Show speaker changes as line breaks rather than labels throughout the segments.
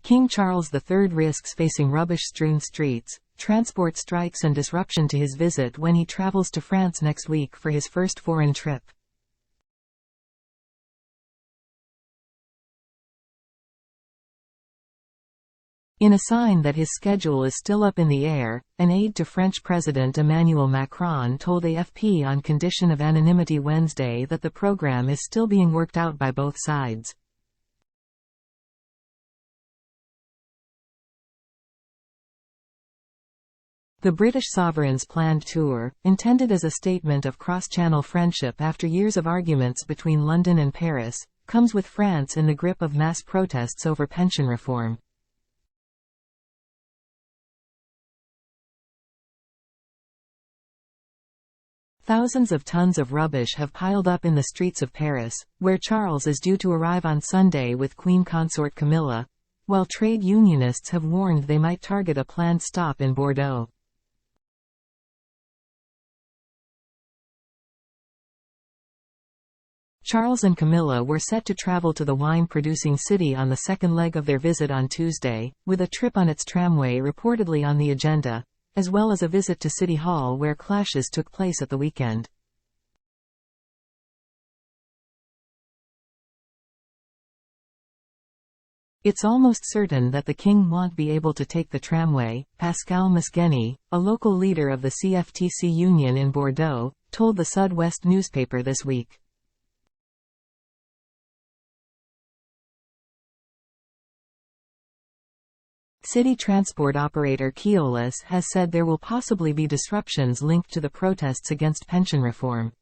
King Charles III risks facing rubbish-strewn streets, transport strikes and disruption to his visit when he travels to France next week for his first foreign trip. In a sign that his schedule is still up in the air, an aide to French President Emmanuel Macron told AFP on condition of anonymity Wednesday that the program is still being worked out by both sides. The British sovereign's planned tour, intended as a statement of cross-channel friendship after years of arguments between London and Paris, comes with France in the grip of mass protests over pension reform. Thousands of tons of rubbish have piled up in the streets of Paris, where Charles is due to arrive on Sunday with Queen Consort Camilla, while trade unionists have warned they might target a planned stop in Bordeaux. Charles and Camilla were set to travel to the wine-producing city on the second leg of their visit on Tuesday, with a trip on its tramway reportedly on the agenda, as well as a visit to City Hall where clashes took place at the weekend. It's almost certain that the king won't be able to take the tramway, Pascal Masgheni, a local leader of the CFTC union in Bordeaux, told the Sud West newspaper this week. City transport operator Keolis has said there will possibly be disruptions linked to the protests against pension reform.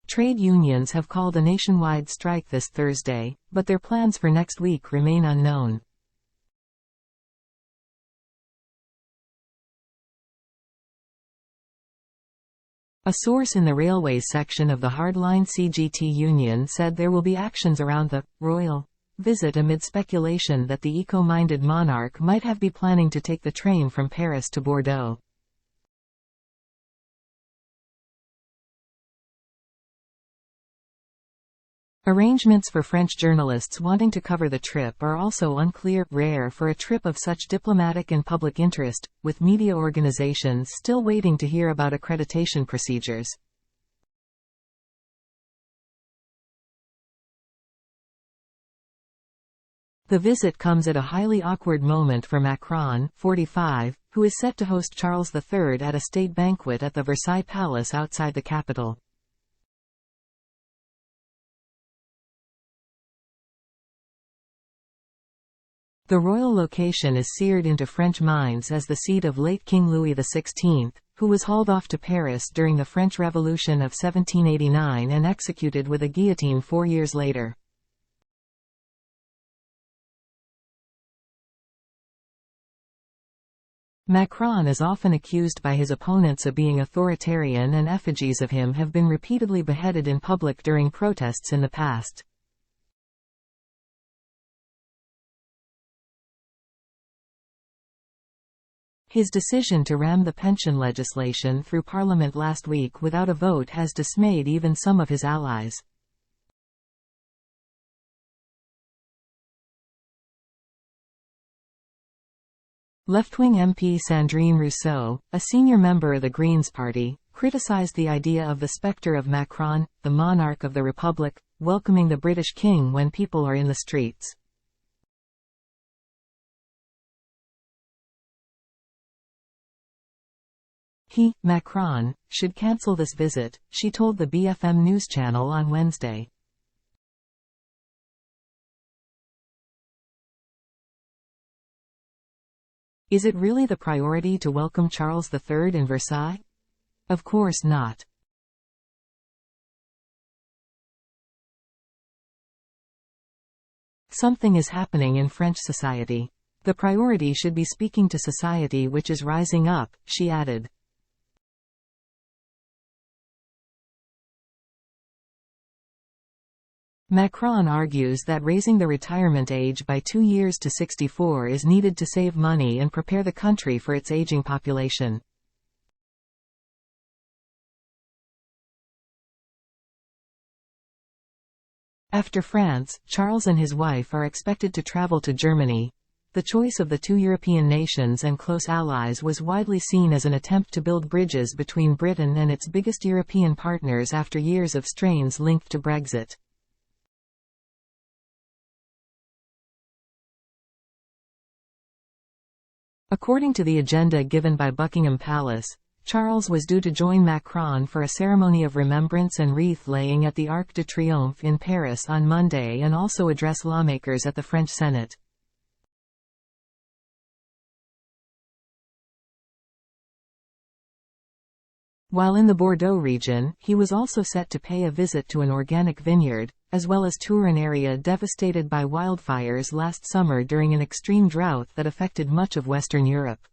Trade unions have called a nationwide strike this Thursday, but their plans for next week remain unknown. A source in the railways section of the hardline CGT union said there will be actions around the royal visit amid speculation that the eco-minded monarch might have been planning to take the train from Paris to Bordeaux. Arrangements for French journalists wanting to cover the trip are also unclear, rare for a trip of such diplomatic and public interest, with media organizations still waiting to hear about accreditation procedures. The visit comes at a highly awkward moment for Macron, 45, who is set to host Charles III at a state banquet at the Versailles Palace outside the capital. The royal location is seared into French minds as the seat of late King Louis XVI, who was hauled off to Paris during the French Revolution of 1789 and executed with a guillotine 4 years later. Macron is often accused by his opponents of being authoritarian, and effigies of him have been repeatedly beheaded in public during protests in the past. His decision to ram the pension legislation through Parliament last week without a vote has dismayed even some of his allies. Left-wing MP Sandrine Rousseau, a senior member of the Greens Party, criticized the idea of the spectre of Macron, the monarch of the Republic, welcoming the British king when people are in the streets. He, Macron, should cancel this visit, she told the BFM News channel on Wednesday. Is it really the priority to welcome Charles III in Versailles? Of course not. Something is happening in French society. The priority should be speaking to society which is rising up, she added. Macron argues that raising the retirement age by 2 years to 64 is needed to save money and prepare the country for its aging population. After France, Charles and his wife are expected to travel to Germany. The choice of the two European nations and close allies was widely seen as an attempt to build bridges between Britain and its biggest European partners after years of strains linked to Brexit. According to the agenda given by Buckingham Palace, Charles was due to join Macron for a ceremony of remembrance and wreath-laying at the Arc de Triomphe in Paris on Monday and also address lawmakers at the French Senate. While in the Bordeaux region, he was also set to pay a visit to an organic vineyard, as well as tour an area devastated by wildfires last summer during an extreme drought that affected much of Western Europe.